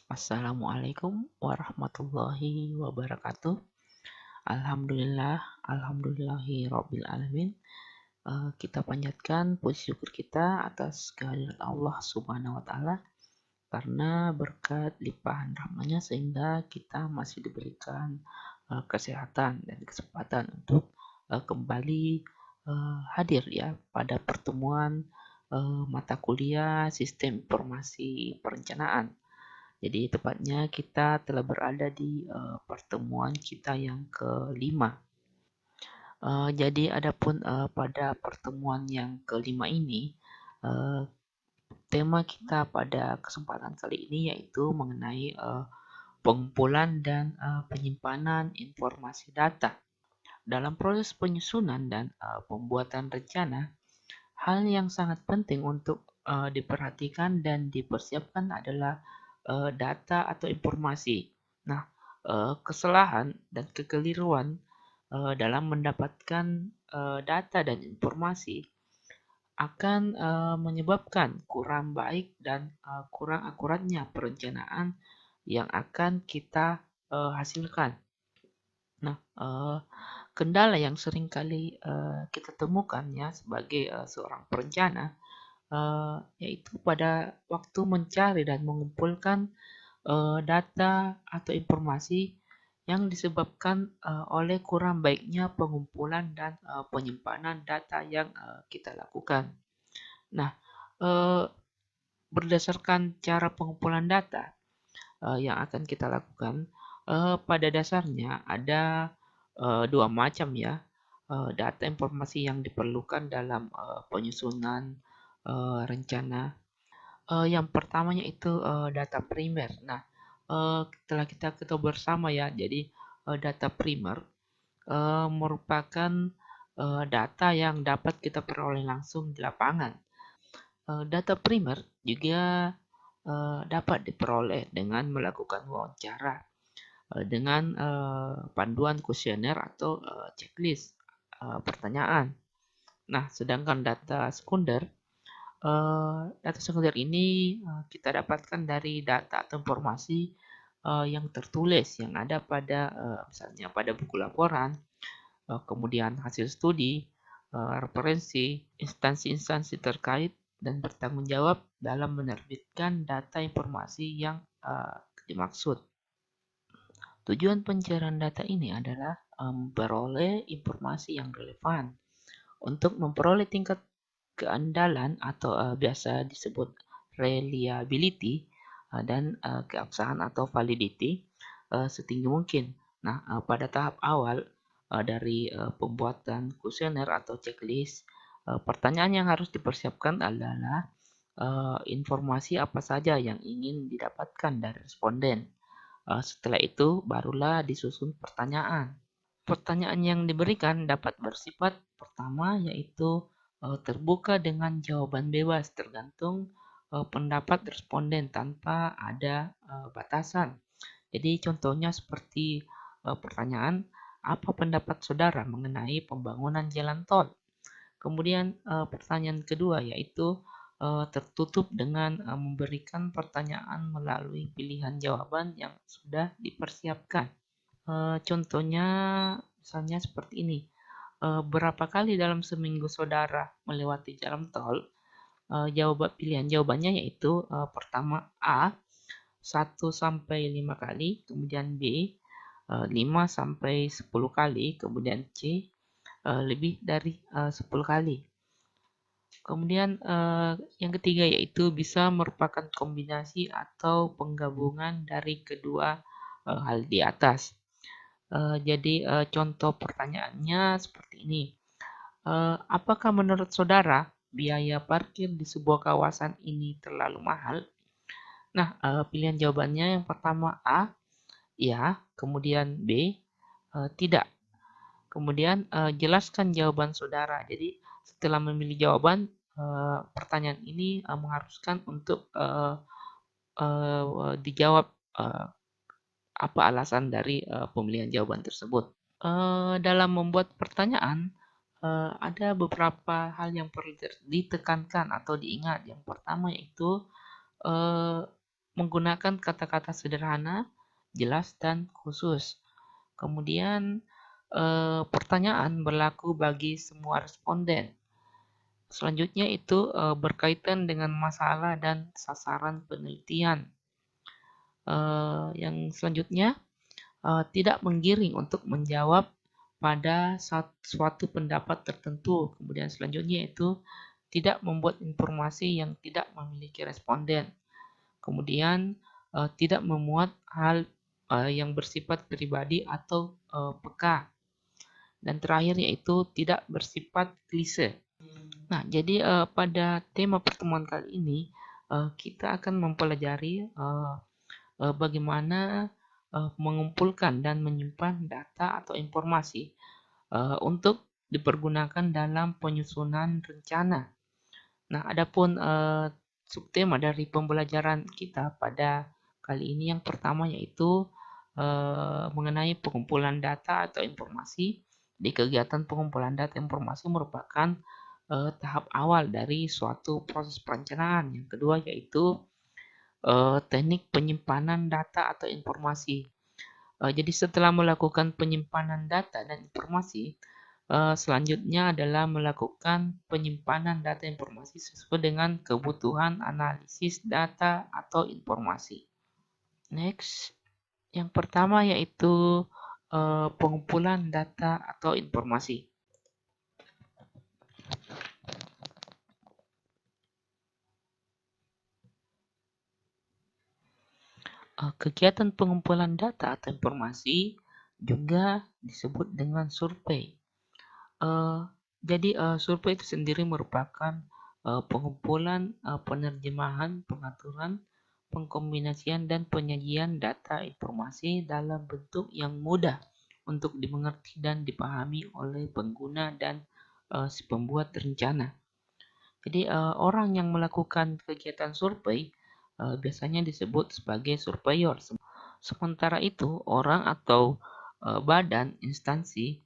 Assalamualaikum warahmatullahi wabarakatuh. Alhamdulillah, alhamdulillahi rabbil alamin. Kita panjatkan puji syukur kita atas kehadirat Allah Subhanahu wa taala karena berkat limpahan rahmatnya sehingga kita masih diberikan kesehatan dan kesempatan untuk kembali hadir ya pada pertemuan mata kuliah Sistem Informasi Perencanaan. Jadi tepatnya kita telah berada di pertemuan kita yang kelima. Jadi adapun pada pertemuan yang kelima ini, uh, tema kita pada kesempatan kali ini yaitu mengenai pengumpulan dan penyimpanan informasi data. Dalam proses penyusunan dan pembuatan rencana, hal yang sangat penting untuk diperhatikan dan dipersiapkan adalah data atau informasi. Nah, kesalahan dan kekeliruan dalam mendapatkan data dan informasi akan menyebabkan kurang baik dan kurang akuratnya perencanaan yang akan kita hasilkan. Nah, kendala yang sering kali kita temukan ya sebagai seorang perencana yaitu pada waktu mencari dan mengumpulkan data atau informasi yang disebabkan oleh kurang baiknya pengumpulan dan penyimpanan data yang kita lakukan. Nah, eh, berdasarkan cara pengumpulan data yang akan kita lakukan, pada dasarnya ada dua macam ya data informasi yang diperlukan dalam penyusunan rencana. Yang pertamanya itu data primer. Nah, telah kita ketahui bersama ya, jadi data primer merupakan data yang dapat kita peroleh langsung di lapangan. Data primer juga dapat diperoleh dengan melakukan wawancara dengan panduan kuesioner atau checklist pertanyaan. Nah, sedangkan data sekunder ini kita dapatkan dari data atau informasi yang tertulis yang ada pada misalnya pada buku laporan, kemudian hasil studi, referensi, instansi-instansi terkait dan bertanggung jawab dalam menerbitkan data informasi yang dimaksud. Tujuan pencairan data ini adalah memperoleh informasi yang relevan untuk memperoleh tingkat keandalan atau biasa disebut reliability dan keabsahan atau validity setinggi mungkin. Nah, pada tahap awal dari pembuatan kuesioner atau checklist, pertanyaan yang harus dipersiapkan adalah informasi apa saja yang ingin didapatkan dari responden. Setelah itu barulah disusun pertanyaan. Pertanyaan yang diberikan dapat bersifat pertama yaitu terbuka dengan jawaban bebas tergantung pendapat responden tanpa ada batasan. Jadi contohnya seperti pertanyaan, apa pendapat saudara mengenai pembangunan jalan tol? Kemudian pertanyaan kedua yaitu tertutup dengan memberikan pertanyaan melalui pilihan jawaban yang sudah dipersiapkan. Contohnya misalnya seperti ini. Berapa kali dalam seminggu saudara melewati jalan tol? Pilihan jawabannya yaitu pertama A 1 sampai 5 kali, kemudian B 5 sampai 10 kali, kemudian C lebih dari 10 kali. Kemudian yang ketiga yaitu bisa merupakan kombinasi atau penggabungan dari kedua hal di atas. Jadi contoh pertanyaannya seperti ini. Apakah menurut saudara biaya parkir di sebuah kawasan ini terlalu mahal? Nah, pilihan jawabannya yang pertama A, ya, kemudian B, tidak. Kemudian jelaskan jawaban saudara. Jadi setelah memilih jawaban, pertanyaan ini mengharuskan untuk dijawab apa alasan dari pemilihan jawaban tersebut. Dalam membuat pertanyaan, ada beberapa hal yang perlu ditekankan atau diingat. Yang pertama yaitu menggunakan kata-kata sederhana, jelas, dan khusus. Kemudian pertanyaan berlaku bagi semua responden. Selanjutnya itu berkaitan dengan masalah dan sasaran penelitian. Yang selanjutnya tidak menggiring untuk menjawab pada suatu pendapat tertentu. Kemudian selanjutnya itu tidak membuat informasi yang tidak memiliki responden. Kemudian tidak memuat hal yang bersifat pribadi atau peka. Dan terakhir yaitu tidak bersifat klise. Nah, jadi pada tema pertemuan kali ini kita akan mempelajari bagaimana mengumpulkan dan menyimpan data atau informasi untuk dipergunakan dalam penyusunan rencana. Nah, adapun subtema dari pembelajaran kita pada kali ini yang pertama yaitu mengenai pengumpulan data atau informasi. Di kegiatan pengumpulan data informasi merupakan tahap awal dari suatu proses perencanaan. Yang kedua yaitu teknik penyimpanan data atau informasi. Jadi setelah melakukan penyimpanan data dan informasi, selanjutnya adalah melakukan penyimpanan data informasi sesuai dengan kebutuhan analisis data atau informasi. Next, yang pertama yaitu pengumpulan data atau informasi. Kegiatan pengumpulan data atau informasi juga disebut dengan survei. Jadi survei itu sendiri merupakan pengumpulan, penerjemahan, pengaturan, pengkombinasian, dan penyajian data informasi dalam bentuk yang mudah untuk dimengerti dan dipahami oleh pengguna dan si pembuat rencana. Jadi orang yang melakukan kegiatan survei biasanya disebut sebagai surveyor. Sementara itu, orang atau badan, instansi,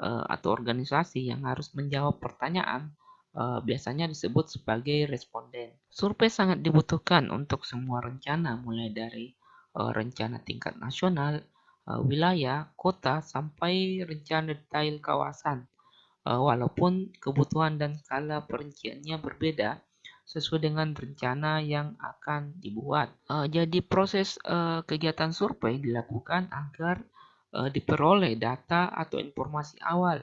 atau organisasi yang harus menjawab pertanyaan biasanya disebut sebagai responden. Survei sangat dibutuhkan untuk semua rencana, mulai dari rencana tingkat nasional, wilayah, kota, sampai rencana detail kawasan. Walaupun kebutuhan dan skala perinciannya berbeda sesuai dengan rencana yang akan dibuat. Jadi proses kegiatan survei dilakukan agar diperoleh data atau informasi awal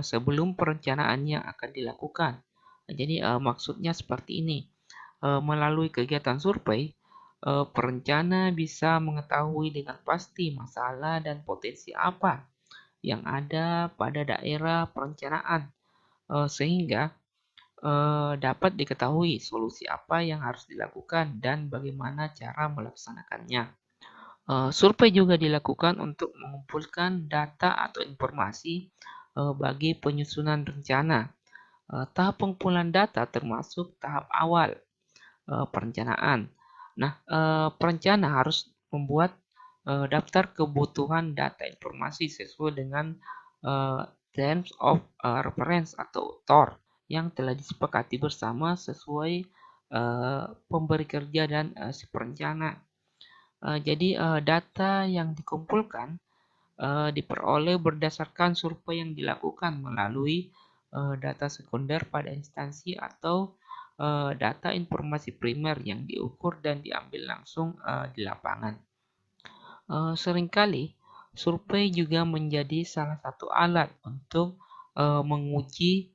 sebelum perencanaannya akan dilakukan. Jadi maksudnya seperti ini. Melalui kegiatan survei, perencana bisa mengetahui dengan pasti masalah dan potensi apa yang ada pada daerah perencanaan, sehingga dapat diketahui solusi apa yang harus dilakukan dan bagaimana cara melaksanakannya. Survei juga dilakukan untuk mengumpulkan data atau informasi bagi penyusunan rencana. Tahap pengumpulan data termasuk tahap awal perencanaan. Nah, perencana harus membuat daftar kebutuhan data informasi sesuai dengan Terms of Reference atau TOR yang telah disepakati bersama sesuai pemberi kerja dan si perencana. Jadi data yang dikumpulkan diperoleh berdasarkan survei yang dilakukan melalui data sekunder pada instansi atau data informasi primer yang diukur dan diambil langsung di lapangan. Seringkali survei juga menjadi salah satu alat untuk menguji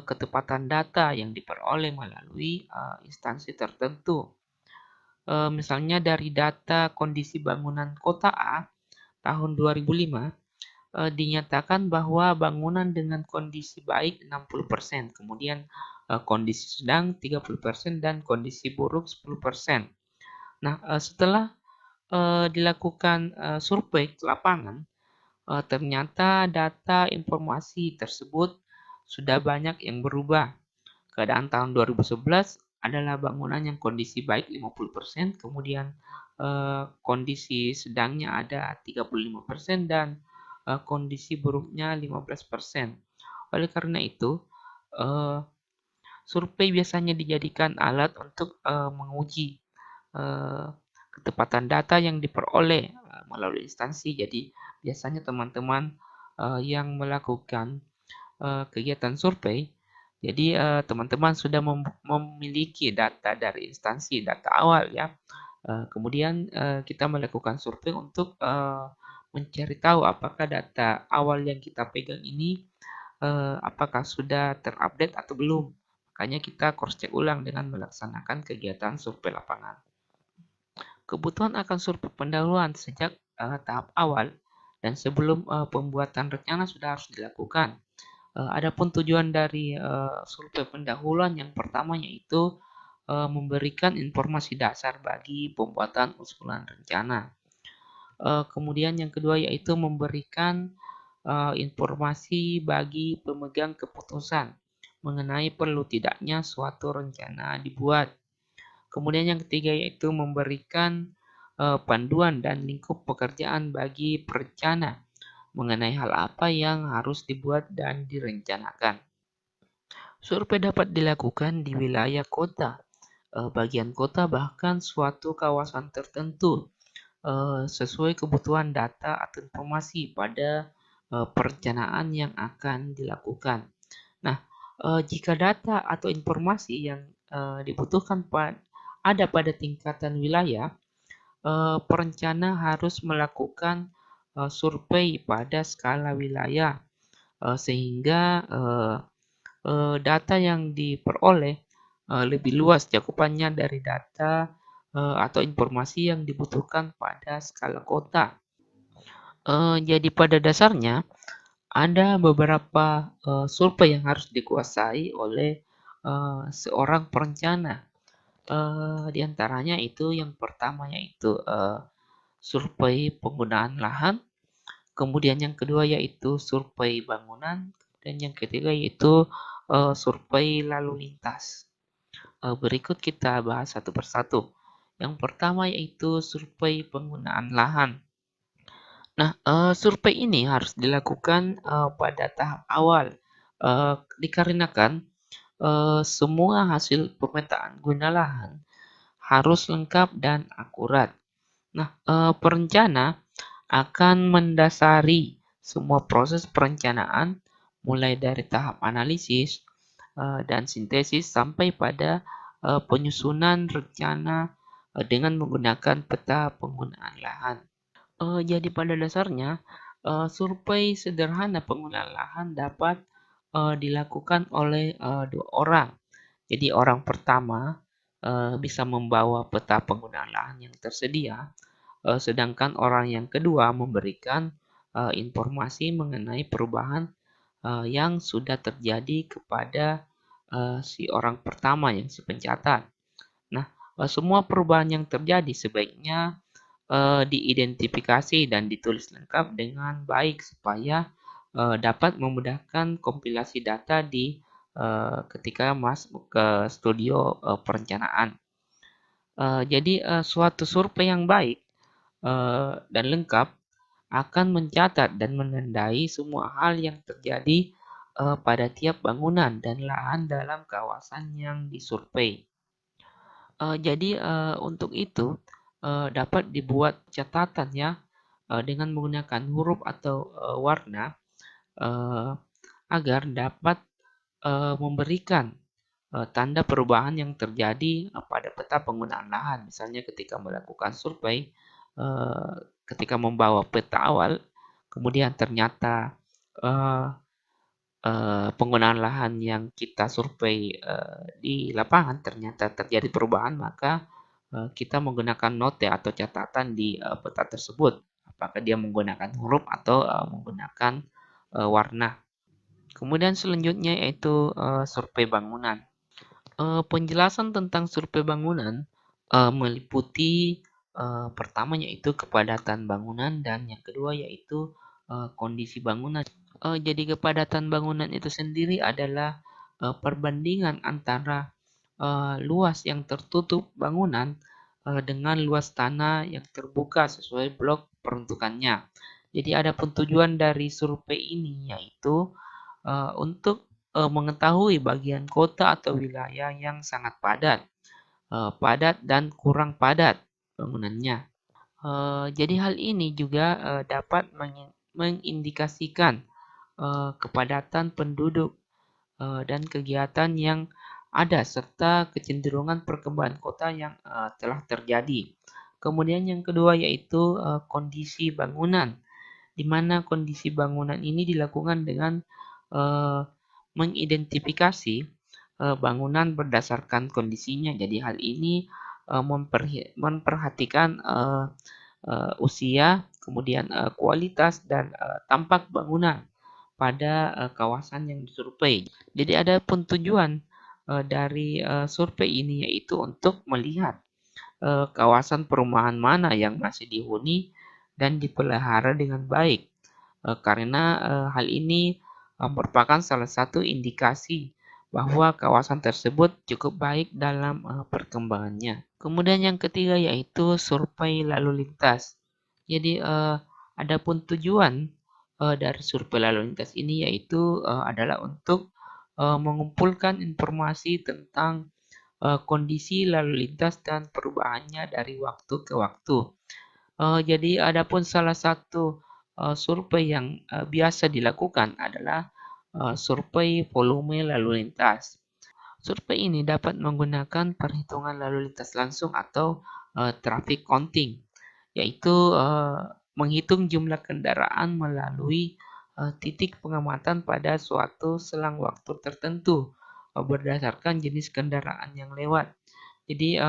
ketepatan data yang diperoleh melalui instansi tertentu. Misalnya dari data kondisi bangunan kota A tahun 2005 dinyatakan bahwa bangunan dengan kondisi baik 60%, kemudian kondisi sedang 30% dan kondisi buruk 10%. Nah, setelah dilakukan survei ke lapangan, ternyata data informasi tersebut sudah banyak yang berubah. Keadaan tahun 2011 adalah bangunan yang kondisi baik 50%, kemudian kondisi sedangnya ada 35% dan kondisi buruknya 15%. Oleh karena itu, survei biasanya dijadikan alat untuk menguji eh, ketepatan data yang diperoleh melalui instansi. Jadi biasanya teman-teman yang melakukan kegiatan survei, jadi teman-teman sudah memiliki data dari instansi, data awal ya. Kemudian kita melakukan survei untuk mencari tahu apakah data awal yang kita pegang ini apakah sudah terupdate atau belum. Makanya kita cross check ulang dengan melaksanakan kegiatan survei lapangan. Kebutuhan akan survei pendahuluan sejak tahap awal dan sebelum pembuatan rencana sudah harus dilakukan. Adapun tujuan dari survei pendahuluan yang pertama yaitu memberikan informasi dasar bagi pembuatan usulan rencana. Kemudian yang kedua yaitu memberikan informasi bagi pemegang keputusan mengenai perlu tidaknya suatu rencana dibuat. Kemudian yang ketiga yaitu memberikan panduan dan lingkup pekerjaan bagi perencana mengenai hal apa yang harus dibuat dan direncanakan. Survei dapat dilakukan di wilayah kota, bagian kota, bahkan suatu kawasan tertentu sesuai kebutuhan data atau informasi pada perencanaan yang akan dilakukan. Nah, jika data atau informasi yang dibutuhkan ada pada tingkatan wilayah, perencana harus melakukan survei pada skala wilayah sehingga data yang diperoleh lebih luas cakupannya dari data atau informasi yang dibutuhkan pada skala kota. Jadi pada dasarnya ada beberapa survei yang harus dikuasai oleh seorang perencana. Di antaranya itu yang pertama yaitu survei penggunaan lahan, kemudian yang kedua yaitu survei bangunan, dan yang ketiga yaitu survei lalu lintas. Berikut kita bahas satu persatu. Yang pertama yaitu survei penggunaan lahan. Nah, survei ini harus dilakukan pada tahap awal dikarenakan semua hasil pemetaan guna lahan harus lengkap dan akurat. Nah, perencana akan mendasari semua proses perencanaan mulai dari tahap analisis dan sintesis sampai pada penyusunan rencana dengan menggunakan peta penggunaan lahan. Jadi pada dasarnya survei sederhana penggunaan lahan dapat dilakukan oleh dua orang. Jadi orang pertama bisa membawa peta penggunaan lahan yang tersedia, sedangkan orang yang kedua memberikan informasi mengenai perubahan yang sudah terjadi kepada si orang pertama yang si pencatat. Nah, semua perubahan yang terjadi sebaiknya diidentifikasi dan ditulis lengkap dengan baik supaya dapat memudahkan kompilasi data di ketika masuk ke studio perencanaan. Jadi suatu survei yang baik dan lengkap akan mencatat dan menandai semua hal yang terjadi pada tiap bangunan dan lahan dalam kawasan yang disurvei. Jadi untuk itu dapat dibuat catatan ya dengan menggunakan huruf atau warna uh, agar dapat memberikan tanda perubahan yang terjadi pada peta penggunaan lahan. Misalnya ketika melakukan survei, ketika membawa peta awal, kemudian ternyata uh, penggunaan lahan yang kita survei di lapangan ternyata terjadi perubahan, maka kita menggunakan note atau catatan di peta tersebut. Apakah dia menggunakan huruf atau menggunakan warna. Kemudian selanjutnya yaitu survei bangunan. Penjelasan tentang survei bangunan meliputi pertama yaitu kepadatan bangunan dan yang kedua yaitu kondisi bangunan. Jadi kepadatan bangunan itu sendiri adalah perbandingan antara luas yang tertutup bangunan dengan luas tanah yang terbuka sesuai blok peruntukannya. Jadi ada tujuan dari survei ini yaitu untuk mengetahui bagian kota atau wilayah yang sangat padat padat dan kurang padat bangunannya. Jadi hal ini juga dapat mengindikasikan kepadatan penduduk dan kegiatan yang ada serta kecenderungan perkembangan kota yang telah terjadi. Kemudian yang kedua yaitu kondisi bangunan, di mana kondisi bangunan ini dilakukan dengan uh, mengidentifikasi bangunan berdasarkan kondisinya. Jadi hal ini memperhatikan usia, kemudian kualitas dan tampak bangunan pada kawasan yang disurvei. Jadi ada pun tujuan dari survei ini yaitu untuk melihat kawasan perumahan mana yang masih dihuni dan dipelihara dengan baik. Karena hal ini merupakan salah satu indikasi bahwa kawasan tersebut cukup baik dalam perkembangannya. Kemudian yang ketiga yaitu survei lalu lintas. Jadi adapun tujuan dari survei lalu lintas ini yaitu adalah untuk mengumpulkan informasi tentang kondisi lalu lintas dan perubahannya dari waktu ke waktu. Jadi adapun salah satu survei yang biasa dilakukan adalah survei volume lalu lintas. Survei ini dapat menggunakan perhitungan lalu lintas langsung atau traffic counting, yaitu menghitung jumlah kendaraan melalui titik pengamatan pada suatu selang waktu tertentu berdasarkan jenis kendaraan yang lewat. Jadi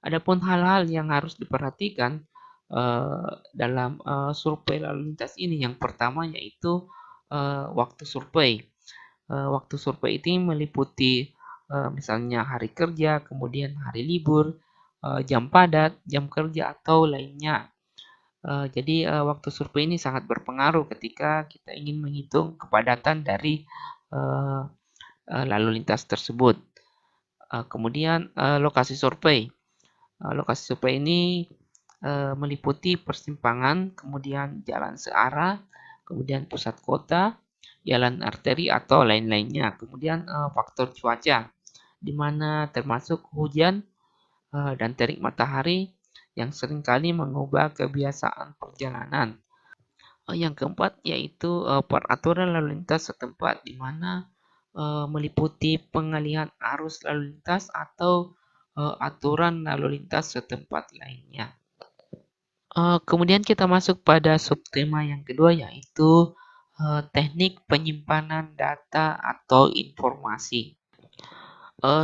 adapun hal-hal yang harus diperhatikan dalam survei lalu lintas ini, yang pertama yaitu waktu survei. Waktu survei ini meliputi misalnya hari kerja, kemudian hari libur, jam padat, jam kerja atau lainnya. Jadi waktu survei ini sangat berpengaruh ketika kita ingin menghitung kepadatan dari lalu lintas tersebut. Kemudian lokasi survei. Lokasi survei ini meliputi persimpangan, kemudian jalan searah, kemudian pusat kota, jalan arteri atau lain-lainnya. Kemudian faktor cuaca, di mana termasuk hujan dan terik matahari yang seringkali mengubah kebiasaan perjalanan. Yang keempat yaitu peraturan lalu lintas setempat, di mana meliputi pengalihan arus lalu lintas atau aturan lalu lintas setempat lainnya. Kemudian kita masuk pada subtema yang kedua yaitu teknik penyimpanan data atau informasi.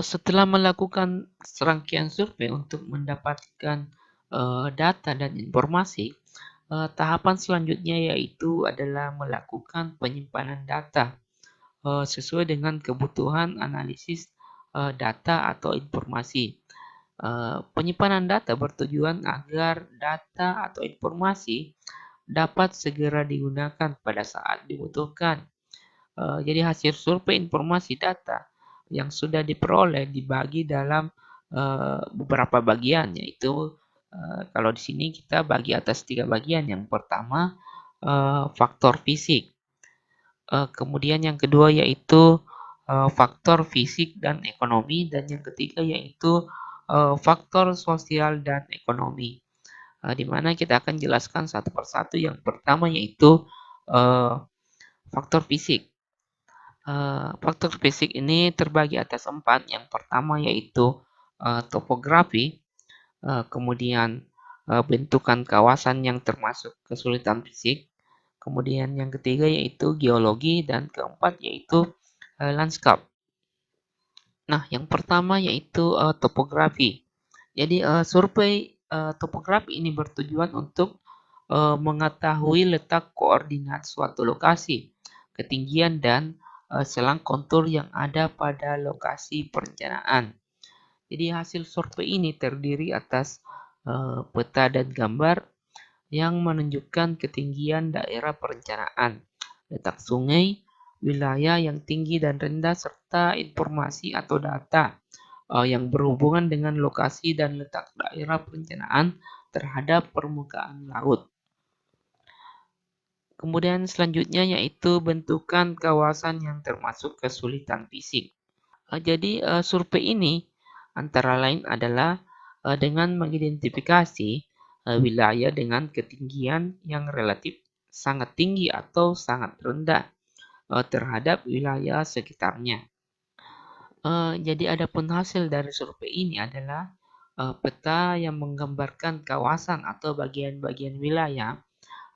Setelah melakukan serangkaian survei untuk mendapatkan data dan informasi, tahapan selanjutnya yaitu adalah melakukan penyimpanan data sesuai dengan kebutuhan analisis data atau informasi. Penyimpanan data bertujuan agar data atau informasi dapat segera digunakan pada saat dibutuhkan. Jadi hasil survei informasi data yang sudah diperoleh dibagi dalam beberapa bagian, yaitu kalau di sini kita bagi atas 3 bagian. Yang pertama faktor fisik, kemudian yang kedua yaitu faktor fisik dan ekonomi, dan yang ketiga yaitu faktor sosial dan ekonomi, di mana kita akan jelaskan satu persatu. Yang pertama yaitu faktor fisik. Faktor fisik ini terbagi atas 4. Yang pertama yaitu topografi, kemudian bentukan kawasan yang termasuk kesulitan fisik, kemudian yang ketiga yaitu geologi, dan keempat yaitu lanskap. Nah, yang pertama yaitu topografi. Jadi survei topografi ini bertujuan untuk mengetahui letak koordinat suatu lokasi, ketinggian dan selang kontur yang ada pada lokasi perencanaan. Jadi hasil survei ini terdiri atas peta dan gambar yang menunjukkan ketinggian daerah perencanaan, letak sungai, wilayah yang tinggi dan rendah, serta informasi atau data yang berhubungan dengan lokasi dan letak daerah perencanaan terhadap permukaan laut. Kemudian selanjutnya yaitu bentukan kawasan yang termasuk kesulitan fisik. Jadi survei ini Antara lain adalah dengan mengidentifikasi wilayah dengan ketinggian yang relatif sangat tinggi atau sangat rendah terhadap wilayah sekitarnya. Jadi adapun hasil dari survei ini adalah peta yang menggambarkan kawasan atau bagian-bagian wilayah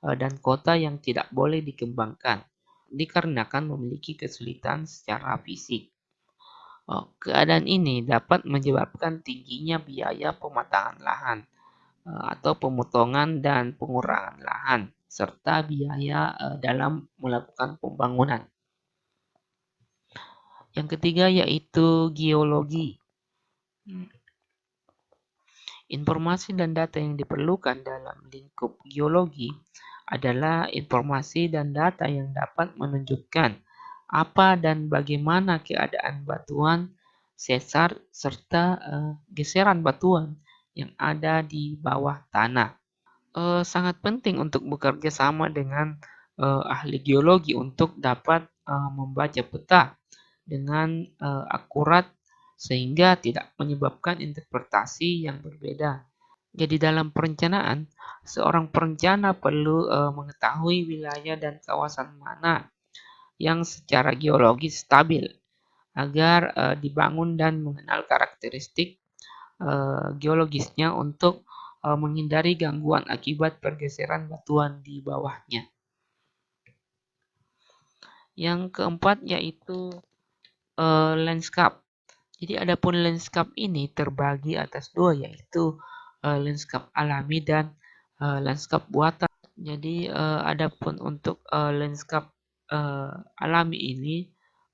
dan kota yang tidak boleh dikembangkan dikarenakan memiliki kesulitan secara fisik. Keadaan ini dapat menyebabkan tingginya biaya pematangan lahan atau pemotongan dan pengurangan lahan serta biaya dalam melakukan pembangunan. Yang ketiga yaitu geologi. Informasi dan data yang diperlukan dalam lingkup geologi adalah informasi dan data yang dapat menunjukkan apa dan bagaimana keadaan batuan, sesar, serta geseran batuan yang ada di bawah tanah. Sangat penting untuk bekerja sama dengan ahli geologi untuk dapat membaca peta dengan akurat sehingga tidak menyebabkan interpretasi yang berbeda. Jadi dalam perencanaan, seorang perencana perlu mengetahui wilayah dan kawasan mana yang secara geologis stabil agar dibangun dan mengenal karakteristik geologisnya untuk menghindari gangguan akibat pergeseran batuan di bawahnya. Yang keempat yaitu landscape. Jadi adapun landscape ini terbagi atas dua yaitu landscape alami dan landscape buatan. Jadi adapun untuk landscape alami ini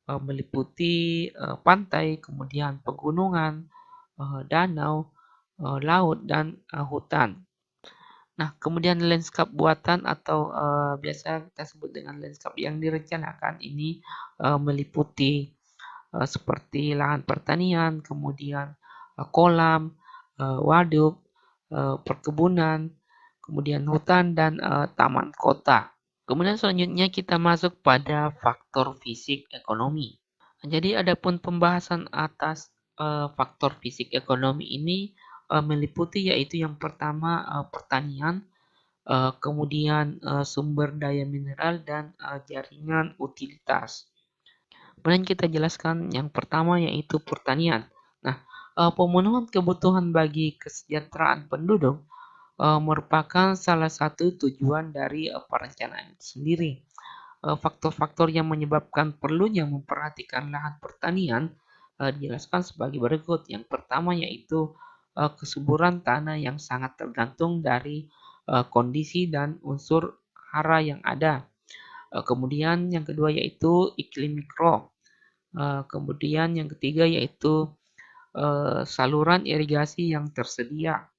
meliputi pantai, kemudian pegunungan, danau, laut dan hutan. Nah, kemudian landscape buatan atau biasa kita sebut dengan landscape yang direncanakan ini meliputi seperti lahan pertanian, kemudian kolam, waduk, perkebunan, kemudian hutan dan taman kota. Kemudian selanjutnya kita masuk pada faktor fisik ekonomi. Jadi adapun pembahasan atas faktor fisik ekonomi ini meliputi yaitu yang pertama pertanian, kemudian sumber daya mineral dan jaringan utilitas. Kemudian kita jelaskan yang pertama yaitu pertanian. Nah, pemenuhan kebutuhan bagi kesejahteraan penduduk merupakan salah satu tujuan dari perencanaan itu sendiri. Faktor-faktor yang menyebabkan perlunya memperhatikan lahan pertanian dijelaskan sebagai berikut. Yang pertama yaitu kesuburan tanah yang sangat tergantung dari kondisi dan unsur hara yang ada. Kemudian yang kedua yaitu iklim mikro. Kemudian yang ketiga yaitu saluran irigasi yang tersedia.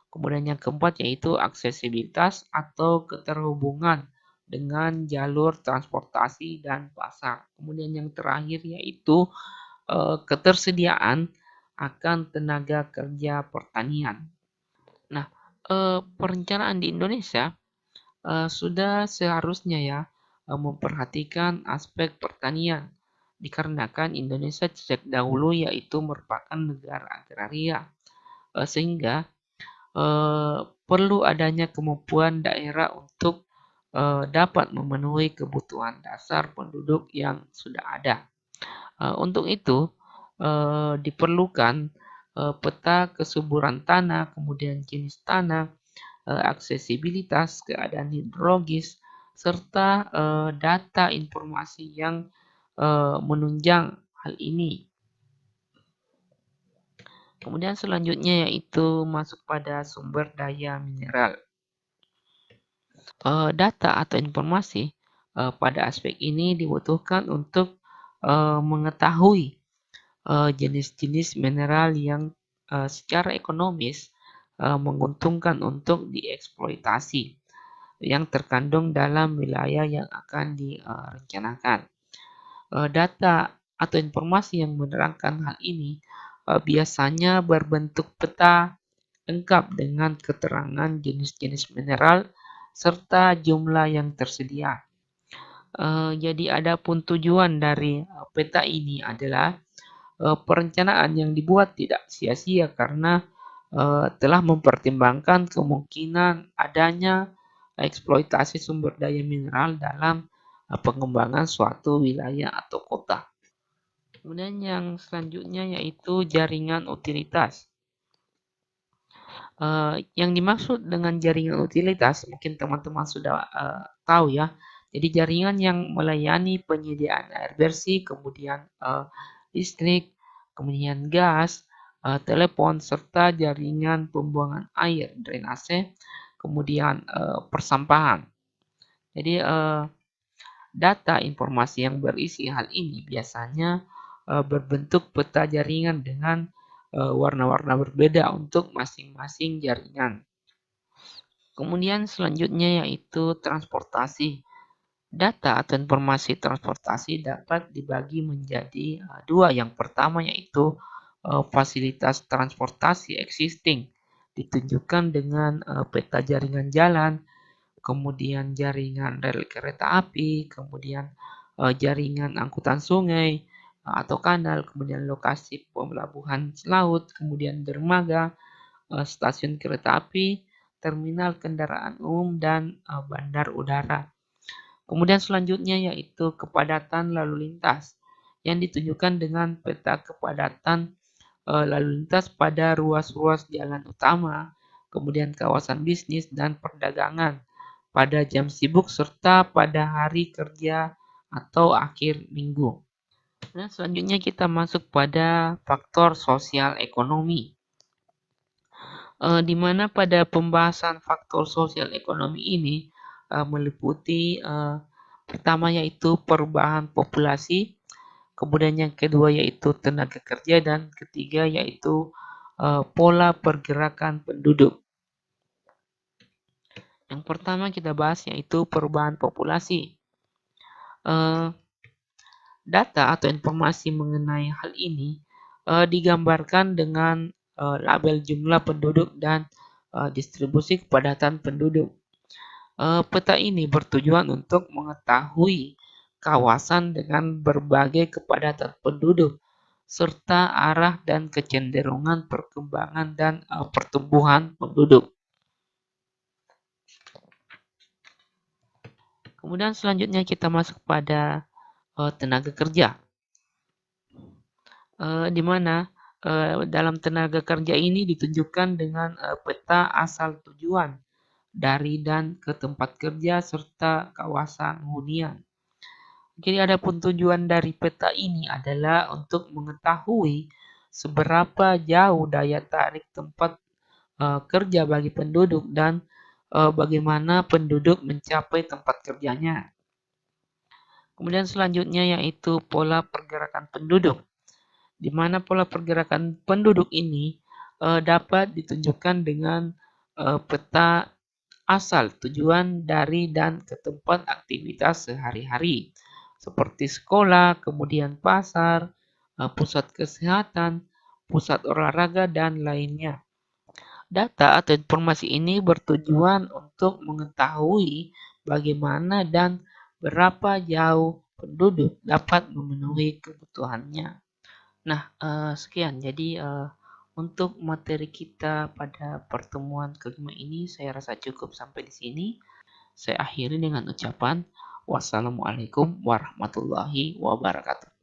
Kemudian yang keempat yaitu aksesibilitas atau keterhubungan dengan jalur transportasi dan pasar. Kemudian yang terakhir yaitu ketersediaan akan tenaga kerja pertanian. Nah, perencanaan di Indonesia sudah seharusnya ya memperhatikan aspek pertanian dikarenakan Indonesia sejak dahulu yaitu merupakan negara agraria sehingga perlu adanya kemampuan daerah untuk dapat memenuhi kebutuhan dasar penduduk yang sudah ada. Untuk itu diperlukan peta kesuburan tanah, kemudian jenis tanah, aksesibilitas, keadaan hidrologis, serta data informasi yang menunjang hal ini. Kemudian selanjutnya yaitu masuk pada sumber daya mineral. Data atau informasi pada aspek ini dibutuhkan untuk mengetahui jenis-jenis mineral yang secara ekonomis menguntungkan untuk dieksploitasi yang terkandung dalam wilayah yang akan direncanakan. Data atau informasi yang menerangkan hal ini biasanya berbentuk peta lengkap dengan keterangan jenis-jenis mineral serta jumlah yang tersedia. Jadi adapun tujuan dari peta ini adalah perencanaan yang dibuat tidak sia-sia karena telah mempertimbangkan kemungkinan adanya eksploitasi sumber daya mineral dalam pengembangan suatu wilayah atau kota. Kemudian yang selanjutnya yaitu jaringan utilitas. Yang dimaksud dengan jaringan utilitas mungkin teman-teman sudah tahu ya. Jadi jaringan yang melayani penyediaan air bersih, kemudian listrik, kemudian gas, telepon, serta jaringan pembuangan air, drainase, kemudian persampahan. Jadi data informasi yang berisi hal ini biasanya berbentuk peta jaringan dengan warna-warna berbeda untuk masing-masing jaringan. Kemudian selanjutnya yaitu transportasi. Data atau informasi transportasi dapat dibagi menjadi dua. Yang pertama yaitu fasilitas transportasi existing, ditunjukkan dengan peta jaringan jalan, kemudian jaringan rel kereta api, kemudian jaringan angkutan sungai atau kanal, kemudian lokasi pelabuhan laut, kemudian dermaga, stasiun kereta api, terminal kendaraan umum, dan bandar udara. Kemudian selanjutnya yaitu kepadatan lalu lintas yang ditunjukkan dengan peta kepadatan lalu lintas pada ruas-ruas jalan utama, kemudian kawasan bisnis dan perdagangan pada jam sibuk serta pada hari kerja atau akhir minggu. Nah, selanjutnya kita masuk pada faktor sosial ekonomi. Di mana pada pembahasan faktor sosial ekonomi ini meliputi pertama yaitu perubahan populasi, kemudian yang kedua yaitu tenaga kerja, dan ketiga yaitu pola pergerakan penduduk. Yang pertama kita bahas yaitu perubahan populasi. Data atau informasi mengenai hal ini digambarkan dengan label jumlah penduduk dan distribusi kepadatan penduduk. Peta ini bertujuan untuk mengetahui kawasan dengan berbagai kepadatan penduduk serta arah dan kecenderungan perkembangan dan pertumbuhan penduduk. Kemudian selanjutnya kita masuk pada tenaga kerja, di mana dalam tenaga kerja ini ditunjukkan dengan peta asal tujuan dari dan ke tempat kerja serta kawasan hunian. Jadi adapun tujuan dari peta ini adalah untuk mengetahui seberapa jauh daya tarik tempat kerja bagi penduduk dan bagaimana penduduk mencapai tempat kerjanya. Kemudian selanjutnya yaitu pola pergerakan penduduk, di mana pola pergerakan penduduk ini dapat ditunjukkan dengan peta asal tujuan dari dan ke tempat aktivitas sehari-hari seperti sekolah, kemudian pasar, pusat kesehatan, pusat olahraga, dan lainnya. Data atau informasi ini bertujuan untuk mengetahui bagaimana dan berapa jauh penduduk dapat memenuhi kebutuhannya. Nah, sekian. Jadi, untuk materi kita pada pertemuan kelima ini saya rasa cukup sampai di sini. Saya akhiri dengan ucapan wassalamualaikum warahmatullahi wabarakatuh.